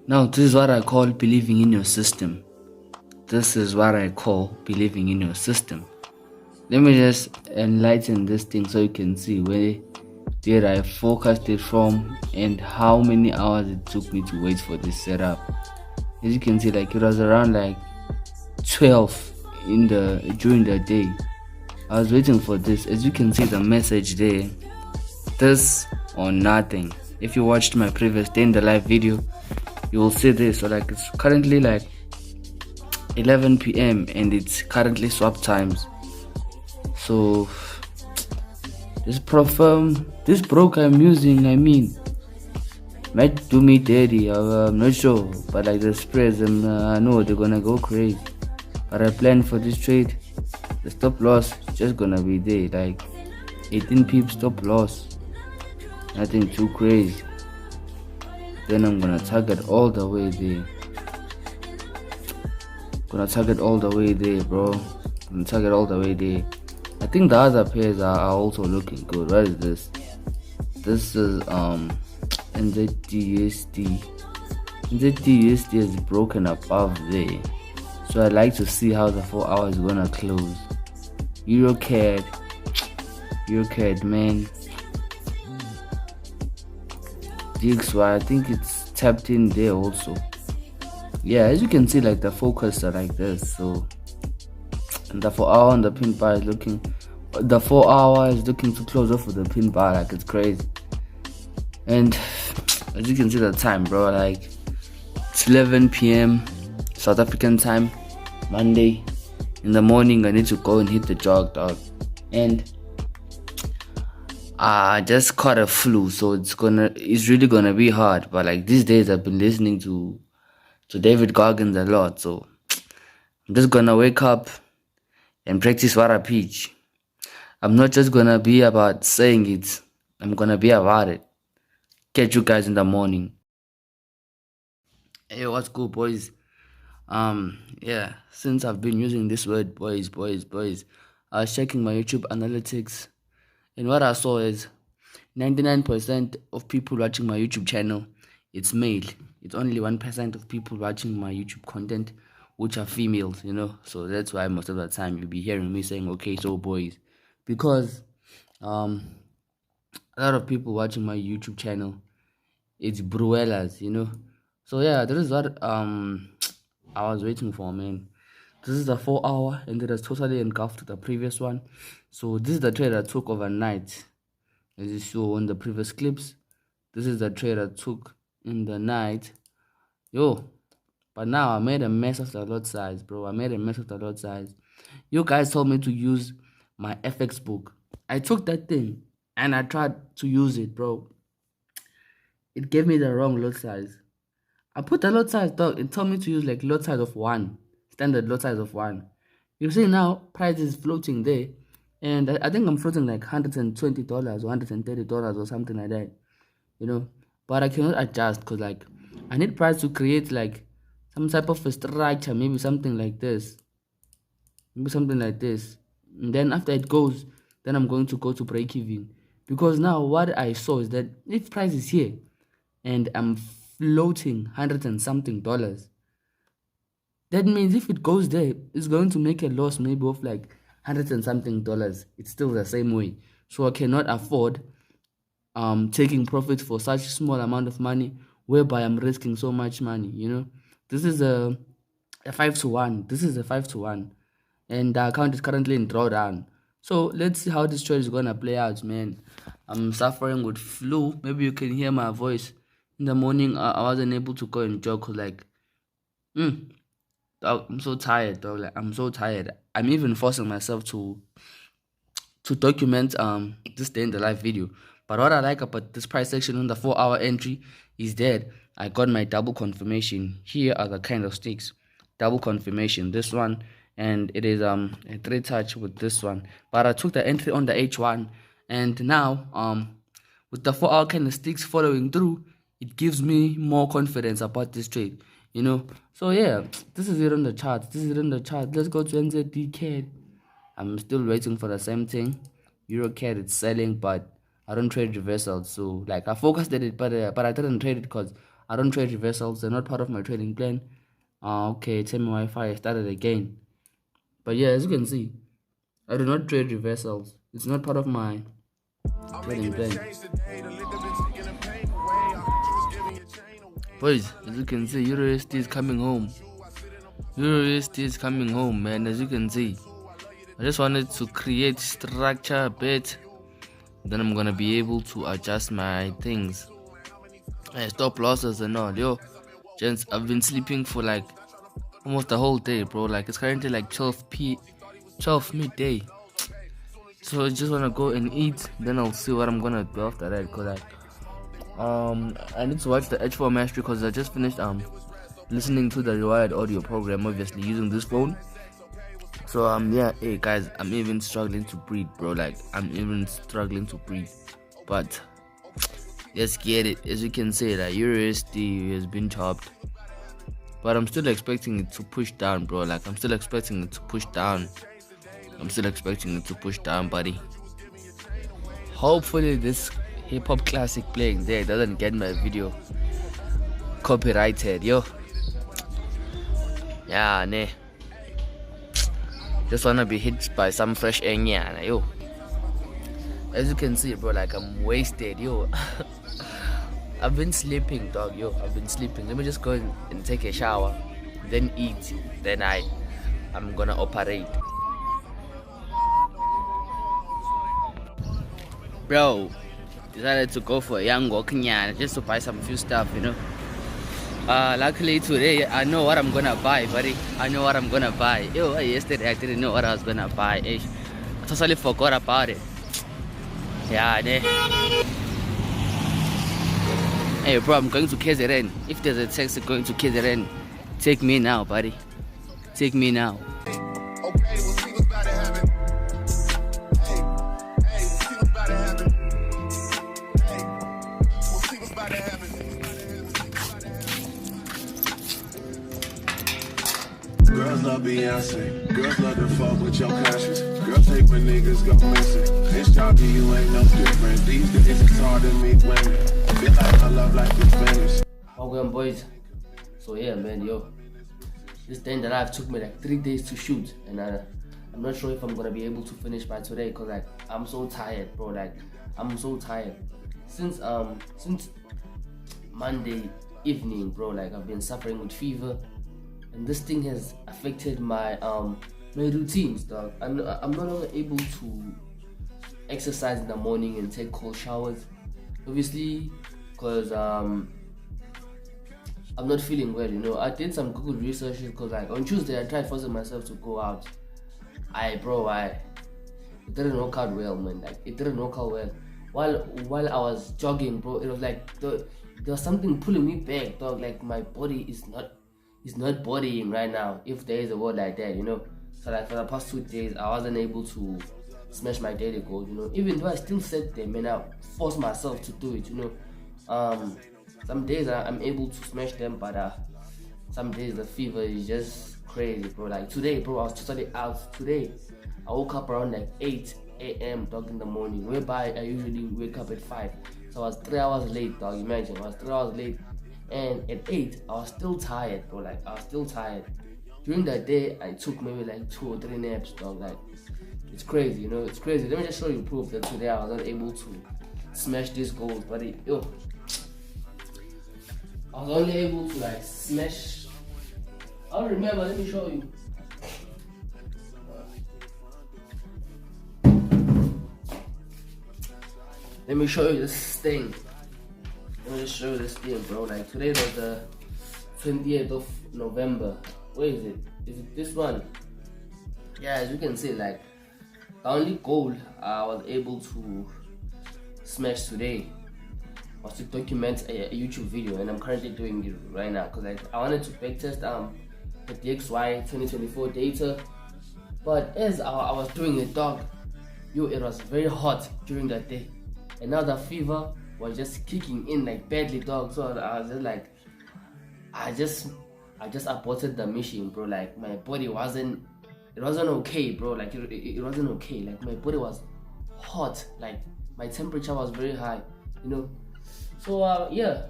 Now, this is what I call believing in your system. This is what I call believing in your system. Let me just enlighten this thing so you can see where did I focused it from and how many hours it took me to wait for this setup. As you can see, like it was around like 12 during the day. I was waiting for this. As you can see the message there, this or nothing. If you watched my previous day in the live video, you will see this. So like it's currently like 11 p.m. and it's currently swap times. So this broker I'm using, I mean, might do me dirty. I'm not sure, but like the spreads, I know they're gonna go crazy. But I plan for this trade. The stop loss is just gonna be there, like 18 pips stop loss. Nothing too crazy. Then I'm gonna target all the way there. Gonna target all the way there, bro. Gonna target all the way there. I think the other pairs are also looking good. What is this? This is NZDUSD. NZDUSD is broken above there. So I like to see how the 4 hours is gonna close. EURCAD, man. DXY, I think it's tapped in there also. Yeah, as you can see, like the focus are like this. So and the 4 hour on the pin bar is looking, the 4 hour is looking to close off with the pin bar, like it's crazy. And as you can see the time, bro, like it's 11 p.m. South African time, Monday in the morning. I need to go and hit the jog, dog. And I just caught a flu, so it's really gonna be hard. But like these days I've been listening to David Goggins a lot, so I'm just gonna wake up and practice what I preach. I'm not just gonna be about saying it, I'm gonna be about it. Catch you guys in the morning. Hey, what's good, boys? Yeah, since I've been using this word, boys, I was checking my YouTube analytics, and what I saw is 99% of people watching my YouTube channel, it's male. It's only 1% of people watching my YouTube content, which are females, So that's why most of the time you'll be hearing me saying, okay, so boys. Because a lot of people watching my YouTube channel, it's Bruellas, So yeah, this is what I was waiting for, man. This is the 4 hour and it has totally engulfed the previous one. So this is the trade I took overnight. As you saw on the previous clips, this is the trade I took in the night. But now I made a mess of the lot size, bro. I made a mess of the lot size. You guys told me to use my FX book. I took that thing and I tried to use it, bro. It gave me the wrong lot size. I put the lot size, dog. It told me to use like lot size of 1. Standard lot size of 1. You see now, price is floating there. And I think I'm floating like $120 or $130 or something like that. But I cannot adjust because like I need price to create like some type of a structure, maybe something like this. And then after it goes, then I'm going to go to break even. Because now what I saw is that if price is here and I'm floating $100 and something, that means if it goes there, it's going to make a loss maybe of like $100 and something. It's still the same way. So I cannot afford taking profit for such small amount of money whereby I'm risking so much money, This is a 5-to-1. This is a 5-to-1. And the account is currently in drawdown. So let's see how this trade is gonna play out, man. I'm suffering with flu. Maybe you can hear my voice. In the morning, I wasn't able to go and jog because like, I'm so tired, dog. Like I'm so tired. I'm even forcing myself to document this day in the live video. But what I like about this price section on the 4 hour entry is that I got my double confirmation. Here are the kind of sticks. Double confirmation. This one, and it is a 3 touch with this one. But I took the entry on the H1, and now with the 4 hour kind of sticks following through, it gives me more confidence about this trade. So yeah, this is it on the chart. Let's go to NZDUSD. I'm still waiting for the same thing. EURCAD it's selling, but I don't trade reversals. So like I focused at it, but I didn't trade it because I don't trade reversals. They're not part of my trading plan. Okay, tell me Wi-Fi. I started again. But yeah, as you can see, I do not trade reversals. It's not part of my trading plan. Boys, as you can see, EURUSD is coming home. EURUSD is coming home, man. As you can see, I just wanted to create structure a bit. Then I'm gonna be able to adjust my things. Stop losses and all. Yo, gents, I've been sleeping for like almost the whole day, bro. Like it's currently like 12 midday. So I just wanna go and eat. Then I'll see what I'm gonna do after that. Cause like I need to watch the H4 match because I just finished listening to the Rewired audio program, obviously using this phone. So yeah, hey guys, I'm even struggling to breathe, bro. Like I'm even struggling to breathe. But let's get it. As you can see, that EURUSD has been chopped, but I'm still expecting it to push down, bro. Like I'm still expecting it to push down. Buddy. Hopefully this hip-hop classic playing there doesn't get my video copyrighted, yo. Yeah, ne. Just wanna be hit by some fresh air, yeah, yo. As you can see, bro, like I'm wasted, yo. I've been sleeping, dog, yo. I've been sleeping. Let me just go and take a shower, then eat, then I'm gonna operate. Bro, decided to go for a young walk just to buy some few stuff, you know. Luckily today I know what I'm gonna buy, buddy. I know what I'm gonna buy. Yo, yesterday I didn't know what I was gonna buy. I totally forgot about it. Yeah, hey bro, I'm going to KZN. If there's a taxi going to KZN, take me now, buddy. Take me now. Girls love Beyonce, girls love to fuck with your conscience. Girls hate when niggas go missing. This job to you ain't no different. These days it's hard to meet women. Feel like my love life is finished. Okay, boys. So yeah, man, yo. This day in the life took me like 3 days to shoot, and I'm not sure if I'm gonna be able to finish by today, cause like I'm so tired, bro. Like I'm so tired since Monday evening, bro. Like I've been suffering with fever. And this thing has affected my my routines, dog. I'm no longer able to exercise in the morning and take cold showers, obviously, because I'm not feeling well, you know. I did some Google research because like on Tuesday I tried forcing myself to go out. It didn't work out well, man. Like it didn't work out well. While I was jogging, bro, it was like there was something pulling me back, dog. Like my body is not bodying right now, if there is a word like that, you know. So like for the past 2 days I wasn't able to smash my daily goal, you know. Even though I still set them and I force myself to do it, you know. Some days I'm able to smash them, but some days the fever is just crazy, bro. Like today, bro, I was totally out. Today I woke up around like 8 a.m. dog in the morning, whereby I usually wake up at 5. So I was 3 hours late, dog. Imagine, I was 3 hours late. And at 8, I was still tired, bro. Like I was still tired. During that day, I took maybe like 2 or 3 naps, dog. Like it's crazy, you know. It's crazy. Let me just show you proof that today I was not able to smash these goals, but yo, I was only able to like smash. I don't remember. Let me show you. Let me show you this thing. Let me just show you this thing, bro. Like today was the 28th of November. Where is it? Is it this one? Yeah, as you can see, like the only goal I was able to smash today was to document a YouTube video, and I'm currently doing it right now because like I wanted to backtest the DXY 2024 data. But as I was doing it, dog, yo, it was very hot during that day, and now the fever was just kicking in like badly, dog. So I was just like, I just aborted the mission, bro. Like my body wasn't okay, bro. Like it wasn't okay. Like my body was hot. Like my temperature was very high, you know. So yeah,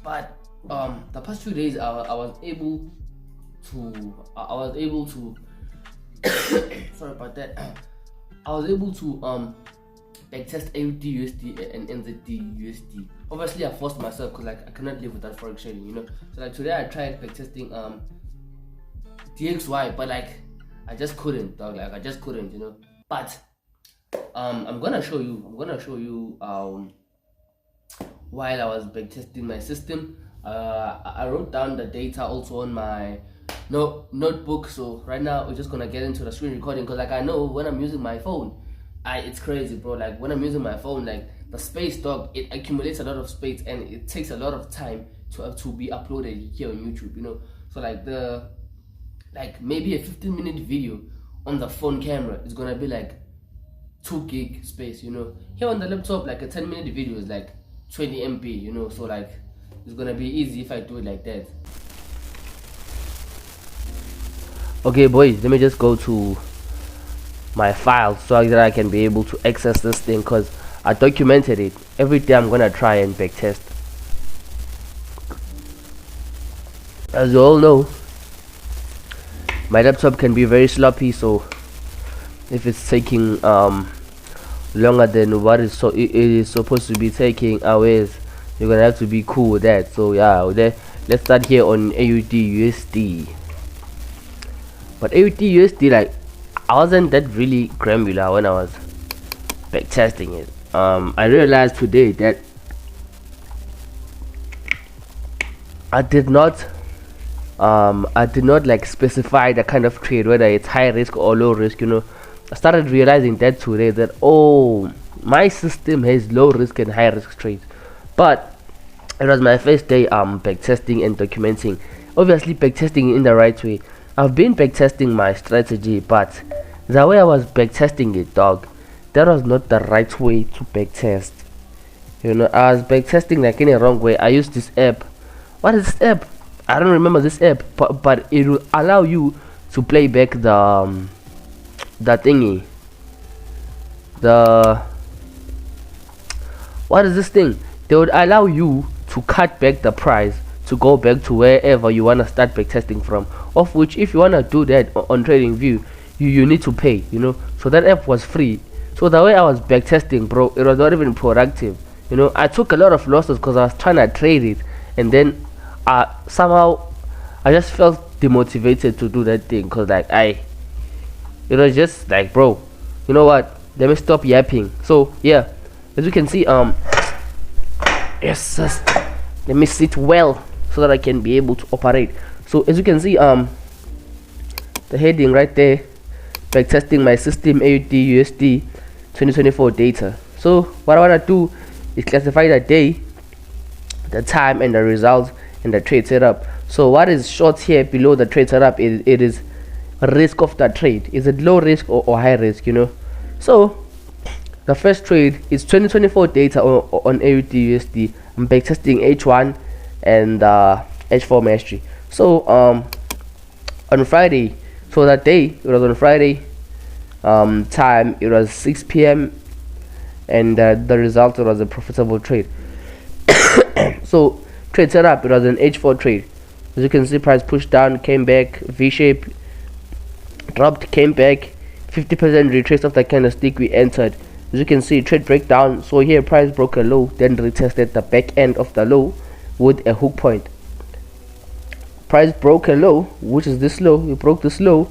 but the past few days I was able to sorry about that. I was able to backtest AUDUSD and NZDUSD. Obviously I forced myself because like I cannot live without forex trading, you know. So like today I tried backtesting DXY, but like I just couldn't, dog. Like I just couldn't, you know. But I'm gonna show you while I was backtesting my system. I wrote down the data also on my notebook. So right now we're just gonna get into the screen recording, because like I know when I'm using my phone, it's crazy, bro. Like when I'm using my phone, like the space, dog, it accumulates a lot of space and it takes a lot of time to be uploaded here on YouTube, you know. So like maybe a 15-minute video on the phone camera is gonna be like 2 gig space, you know. Here on the laptop, like a 10-minute video is like 20 MB, you know. So like it's gonna be easy if I do it like that. Okay boys, let me just go to my file so that I can be able to access this thing, because I documented it. Every day I'm gonna try and backtest. As you all know, my laptop can be very sloppy, so if it's taking longer than what it is supposed to be taking hours, you're gonna have to be cool with that. So yeah, let's start here on AUDUSD. But AUDUSD, like, I wasn't that really granular when I was backtesting it. I realized today that I did not like specify the kind of trade, whether it's high risk or low risk, you know. I started realizing that today, that oh, my system has low risk and high risk trades. But it was my first day backtesting and documenting. Obviously backtesting in the right way. I've been backtesting my strategy, but the way I was backtesting it, dog, that was not the right way to backtest. You know, I was backtesting like in a wrong way. I used this app. What is this app? I don't remember this app, but it will allow you to play back the thingy. What is this thing? They would allow you to cut back the price to go back to wherever you want to start backtesting from, of which if you want to do that on TradingView, you need to pay, you know. So that app was free. So the way I was backtesting, bro, it was not even productive, you know. I took a lot of losses because I was trying to trade it, and then somehow I just felt demotivated to do that thing, because like it was just like, bro, you know what, let me stop yapping. So yeah, as you can see, yes, let me sit well so that I can be able to operate. So as you can see, the heading right there, backtesting my system AUDUSD 2024 data. So what I want to do is classify the day, the time, and the results, and the trade setup. So what is short here below the trade setup is it is risk of the trade. Is it low risk or high risk, you know? So the first trade is 2024 data on AUDUSD. I'm backtesting H1 and H4 mastery. So on Friday, so that day, it was on Friday, time it was 6 p.m. and the result was a profitable trade. So trade setup, it was an H4 trade. As you can see, price pushed down, came back, V-shape, dropped, came back, 50% retrace of the candlestick we entered. As you can see, trade breakdown. So here price broke a low, then retested the back end of the low with a hook point. Price broke a low, which is this low. We broke this low,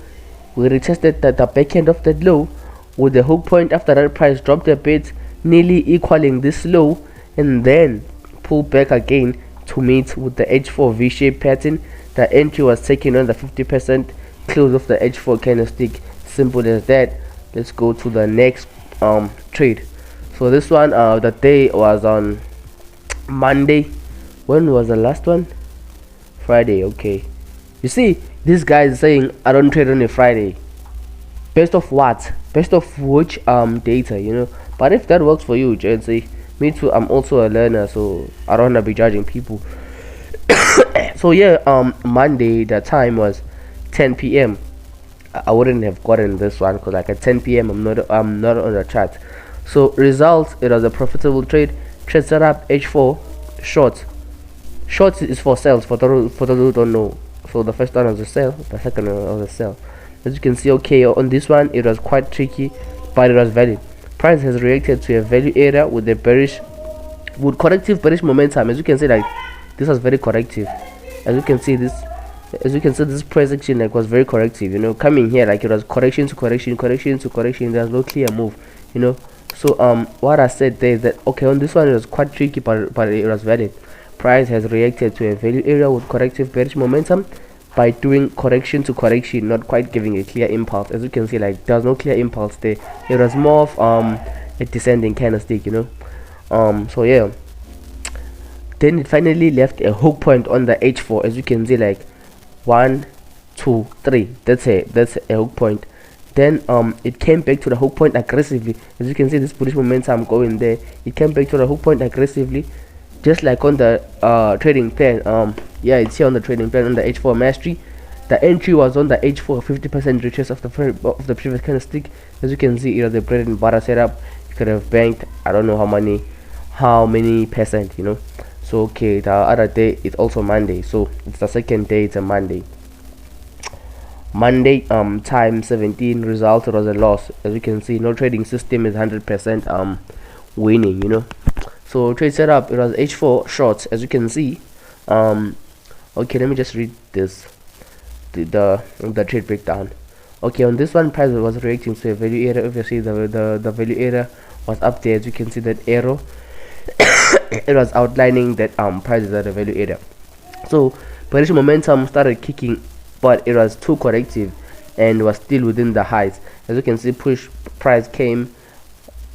we retested the back end of that low with the hook point. After that, price dropped a bit, nearly equaling this low, and then pulled back again to meet with the H4 V-shape pattern. The entry was taken on the 50% close of the H4 candlestick. Simple as that. Let's go to the next trade. So this one, the day was on Monday. When was the last one? Friday. Okay, you see, this guy is saying I don't trade on a Friday. Based off what? Based off which data, you know? But if that works for you, Jency, me too, I'm also a learner, so I don't wanna be judging people. So yeah, Monday, the time was 10 p.m. I wouldn't have gotten this one because like at 10 p.m. I'm not on the chart. So results, it was a profitable trade. Trade setup H4 short. Shorts is for sales, for those who don't know. So the first one was a sell, the second one was a sell. As you can see, okay, on this one it was quite tricky, but it was valid. Price has reacted to a value area with a bearish, with corrective bearish momentum. As you can see, like this was very corrective. As you can see, this price action like was very corrective. You know, coming here like it was correction to correction, correction to correction. There's no clear move. You know, so what I said there is that okay, on this one it was quite tricky, but it was valid. Price has reacted to a value area with corrective bearish momentum by doing correction to correction, not quite giving a clear impulse. As you can see, like there's no clear impulse there. It was more of a descending candlestick, you know. So yeah, then it finally left a hook point on the H4. As you can see, like 1 2 3, that's a hook point. Then it came back to the hook point aggressively. As you can see, this bullish momentum going there, it came back to the hook point aggressively, just like on the trading plan. Yeah, it's here on the trading plan on the H4 mastery. The entry was on the H4, 50% retrace of the previous candlestick. As you can see, it was a bread and butter setup. You could have banked I don't know how many percent, you know. So okay, the other day it's also Monday, so it's the second day, it's a Monday. Time 17, result was a loss. As you can see, no trading system is 100% winning, you know. So trade setup, it was H4 shorts. As you can see, okay, let me just read this, the trade breakdown. Okay, on this one, price was reacting to a value area. Obviously the value area was up there. As you can see that arrow, it was outlining that price is at the value area. So bearish momentum started kicking, but it was too corrective and was still within the highs. As you can see, price came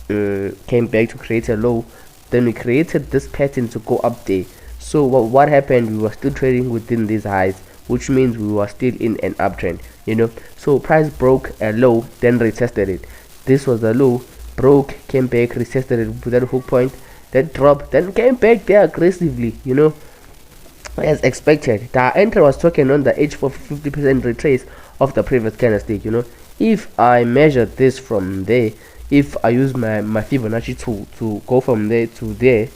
back to create a low. Then we created this pattern to go up there. So what happened, we were still trading within these highs, which means we were still in an uptrend, you know. So price broke a low, then retested it. This was the low, broke, came back, retested it with that hook point, then dropped, then came back there aggressively, you know, as expected. The entry was taken on the H4, 50% retrace of the previous candlestick, you know. If I measure this from there, if I use my Fibonacci tool to go from there to there,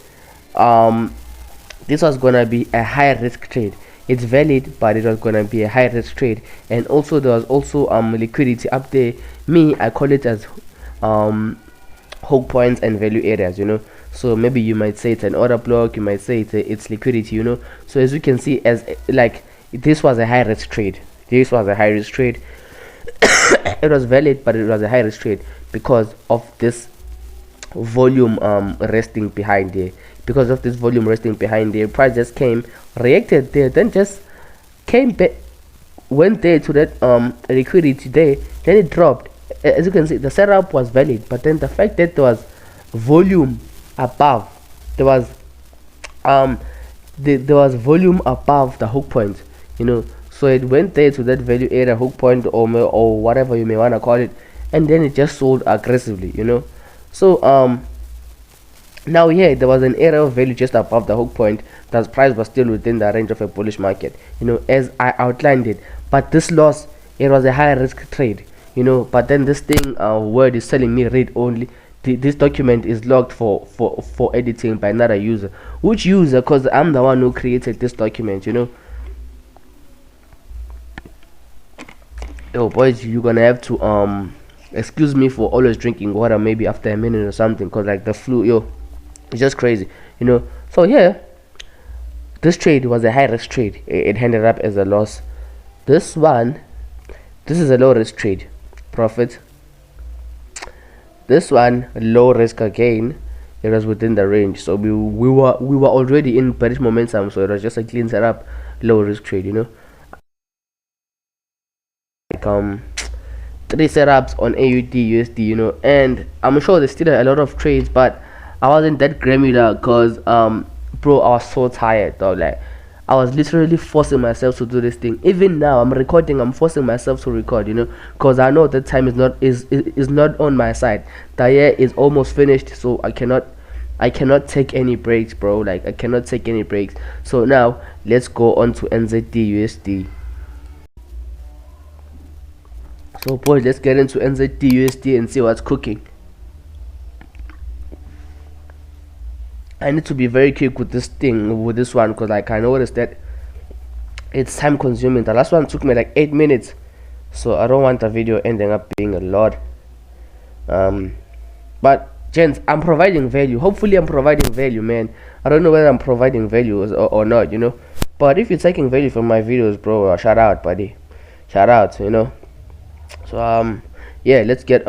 this was gonna be a high risk trade. It's valid, but it was gonna be a high risk trade. And also there was also liquidity up there. I call it as hook points and value areas, you know. So maybe you might say it's an order block, you might say it's liquidity, you know. So as you can see, as like this was a high risk trade. This was a high risk trade. It was valid, but it was a high risk trade because of this volume resting behind there. Because of this volume resting behind there, price just came, reacted there, then just came back, went there to that liquidity there, then it dropped. As you can see, the setup was valid, but then the fact that there was volume above, there was volume above the hook point, you know. So it went there to that value area, hook point, or whatever you may want to call it, and then it just sold aggressively, you know. So now here there was an area of value just above the hook point. That price was still within the range of a bullish market, you know, as I outlined it. But this loss, it was a high risk trade, you know. But then this thing word is telling me read only. This document is logged for editing by another user. Which user? Because I'm the one who created this document, you know. Yo boys, you're gonna have to excuse me for always drinking water maybe after a minute or something, because like the flu, yo, it's just crazy, you know. So yeah, this trade was a high risk trade. It ended up as a loss. This is a low risk trade, profit. This one, low risk again. It was within the range, so we were already in bearish momentum, so it was just a clean setup, low risk trade, you know. Like 3 setups on AUDUSD, you know, and I'm sure there's still a lot of trades, but I wasn't that granular because bro, I was so tired though. Like I was literally forcing myself to do this thing. Even now I'm recording, I'm forcing myself to record, you know, because I know that time is not on my side. The year is almost finished, so I cannot take any breaks, bro. Like I cannot take any breaks. So now let's go on to NZDUSD. So boys, let's get into NZDUSD and see what's cooking. I need to be very quick with this thing, with this one, because like I noticed that it's time consuming. The last one took me like 8 minutes, so I don't want the video ending up being a lot. But gents, I'm providing value. Hopefully I'm providing value, man. I don't know whether I'm providing value or not, you know. But if you're taking value from my videos, bro, shout out, buddy. Shout out, you know. So yeah, let's get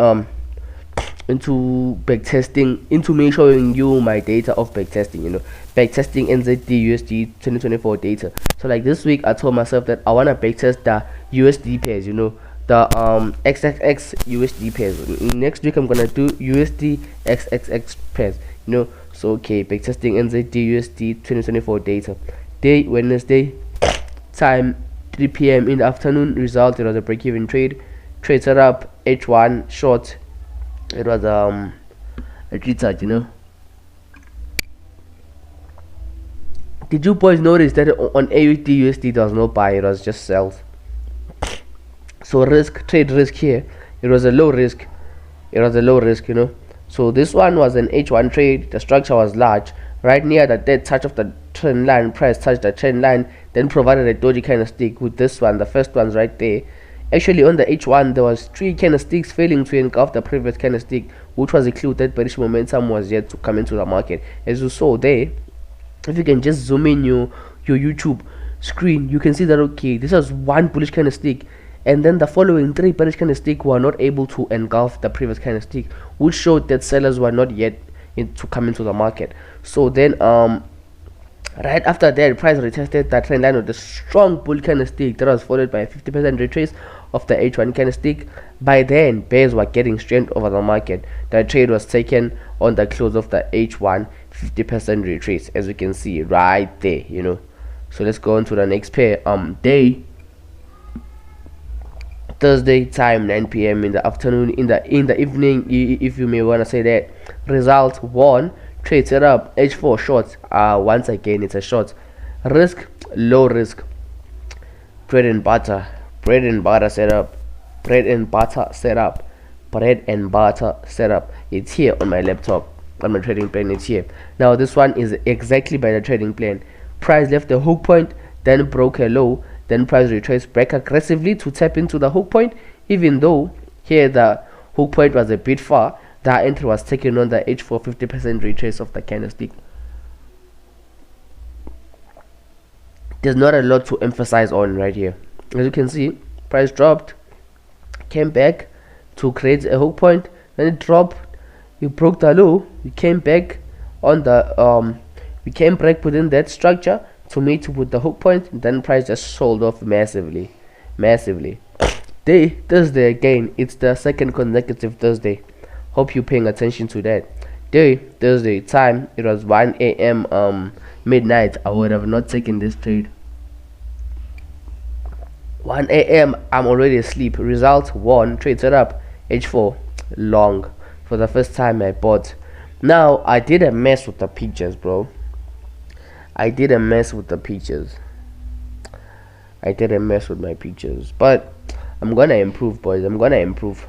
into backtesting, into me showing you my data of backtesting, you know, backtesting NZDUSD 2024 data. So like this week I told myself that I want to backtest the USD pairs, you know, the XXX USD pairs. Next week I'm gonna do USD XXX pairs, you know. So okay, backtesting NZDUSD 2024 data, day Wednesday, time 3 p.m. in the afternoon. Result, it was a break-even trade set up, H1 short. It was a retard, you know. Did you boys notice that on AUDUSD there was no buy, it was just sells? So trade risk here, it was a low risk, you know. So this one was an H1 trade. The structure was large, right near the dead touch of the trend line. Price touched the trend line, then provided a doji candlestick with this one. The first one's right there. Actually on the H1 there was 3 candlesticks failing to engulf the previous candlestick, which was a clue that bearish momentum was yet to come into the market. As you saw there, if you can just zoom in your YouTube screen, you can see that okay, this was one bullish candlestick, and then the following 3 bearish candlesticks were not able to engulf the previous candlestick, which showed that sellers were not yet to come into the market. So then right after that, price retested that trend line with a strong bull candlestick that was followed by a 50% retrace of the H1 candlestick. By then, bears were getting strength over the market. The trade was taken on the close of the H1 50% retrace, as you can see right there, you know. So let's go on to the next pair. Day Thursday, time 9 p.m. in the afternoon, in the evening, if you may want to say that. Result 1, trade set up, H4 short. Once again it's a short. Risk, low risk. Bread and butter setup. It's here on my laptop, on my trading plan. It's here. Now this one is exactly by the trading plan. Price left the hook point, then broke a low, then price retraced back aggressively to tap into the hook point. Even though here the hook point was a bit far, the entry was taken on the H4 50% retrace of the candlestick. There's not a lot to emphasize on right here. As you can see, price dropped, came back to create a hook point, then it dropped, you broke the low, you came back on the we came back within that structure to meet with the hook point, then price just sold off massively. Day Thursday again, it's the second consecutive Thursday. Hope you're paying attention to that. Day Thursday, time it was 1 a.m. Midnight. I would have not taken this trade. 1 a.m. I'm already asleep. Result 1, trade set up, H4 long. For the first time I bought. Now I did a mess with the pictures, bro. I did a mess with my pictures, but I'm gonna improve, boys. I'm gonna improve.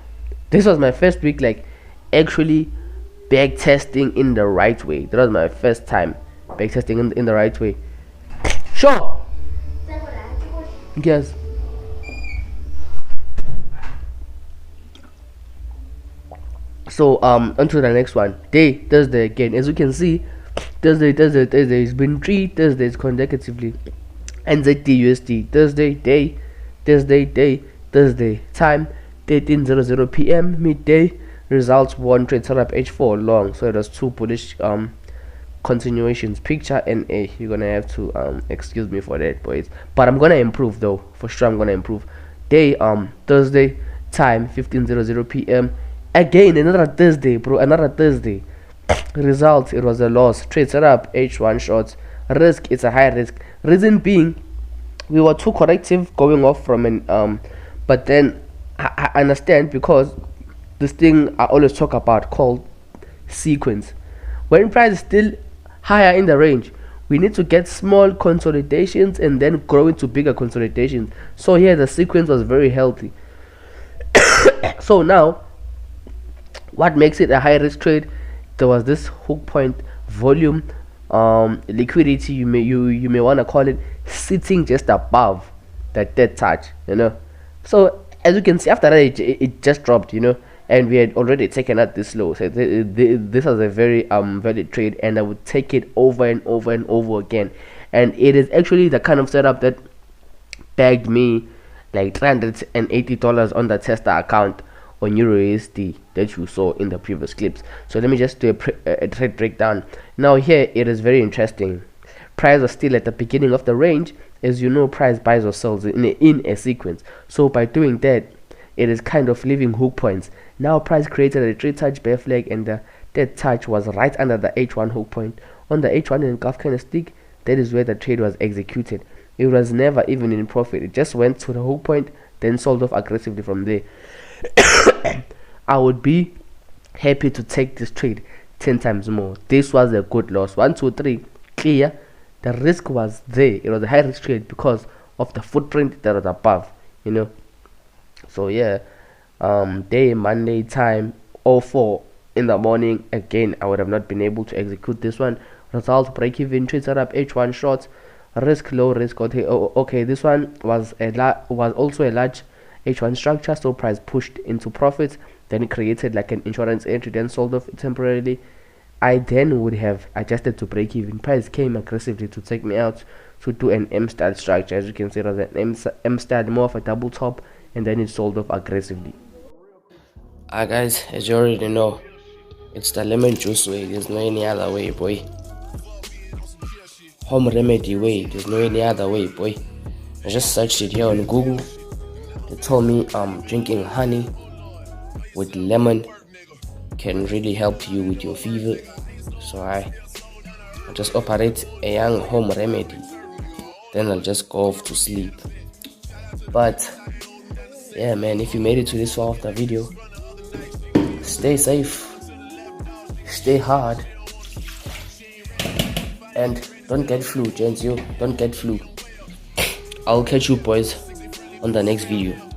This was my first week like actually back testing in the right way. That was my first time back testing in the right way. Sure. Yes. So onto the next one. Day Thursday again. As you can see, Thursday. It's been 3 Thursdays consecutively. NZDUSD Thursday day, Thursday time 13:00 p.m. midday. Results 1, trade set up, H4 long. So it was 2 bullish continuations, picture and A. You're gonna have to excuse me for that, boys, but I'm gonna improve though, for sure. I'm gonna improve. Day Thursday time 15:00 p.m. again, another Thursday, bro, another Thursday. Result, it was a loss. Trade set up, H1 shorts. Risk, it's a high risk. Reason being, we were too corrective going off from an but then I understand, because this thing I always talk about called sequence. When price is still higher in the range, we need to get small consolidations and then grow into bigger consolidations. So here the sequence was very healthy. So now what makes it a high risk trade? There was this hook point volume liquidity, you may want to call it, sitting just above that dead touch, so as you can see, after that it just dropped, and we had already taken out this low. So this was a very valid trade, and I would take it over and over and over again. And it is actually the kind of setup that bagged me like $380 on the tester account on EURUSD that you saw in the previous clips. So let me just do a trade breakdown. Now here it is very interesting. Price was still at the beginning of the range. As you know, price buys or sells in a sequence. So by doing that, it is kind of leaving hook points. Now price created a 3-touch bear flag, and the dead touch was right under the H1 hook point. On the H1 and Gulf candlestick, that is where the trade was executed. It was never even in profit. It just went to the hook point, then sold off aggressively from there. I would be happy to take this trade 10 times more. This was a good loss. 1, 2, 3, clear. The risk was there. It was a high risk trade because of the footprint that was above, So yeah, day Monday time, 04 in the morning. Again, I would have not been able to execute this one. Result break even, trade setup, H1 shorts, risk low, risk okay. Okay, this one was also a large H1 structure, so price pushed into profits, then it created like an insurance entry, then sold off temporarily. I then would have adjusted to break even. Price came aggressively to take me out to do an M-style structure. As you can see, it was an M-style, more of a double top, and then it sold off aggressively. Guys, as you already know, it's the lemon juice way. There's no any other way, boy. Home remedy way. There's no any other way, boy. I just searched it here on Google. They told me drinking honey with lemon can really help you with your fever. So I just operate a young home remedy. Then I'll just go off to sleep. But yeah, man, if you made it to this far of the video, stay safe, stay hard, and don't get flu, gents. Don't get flu. I'll catch you boys on the next video.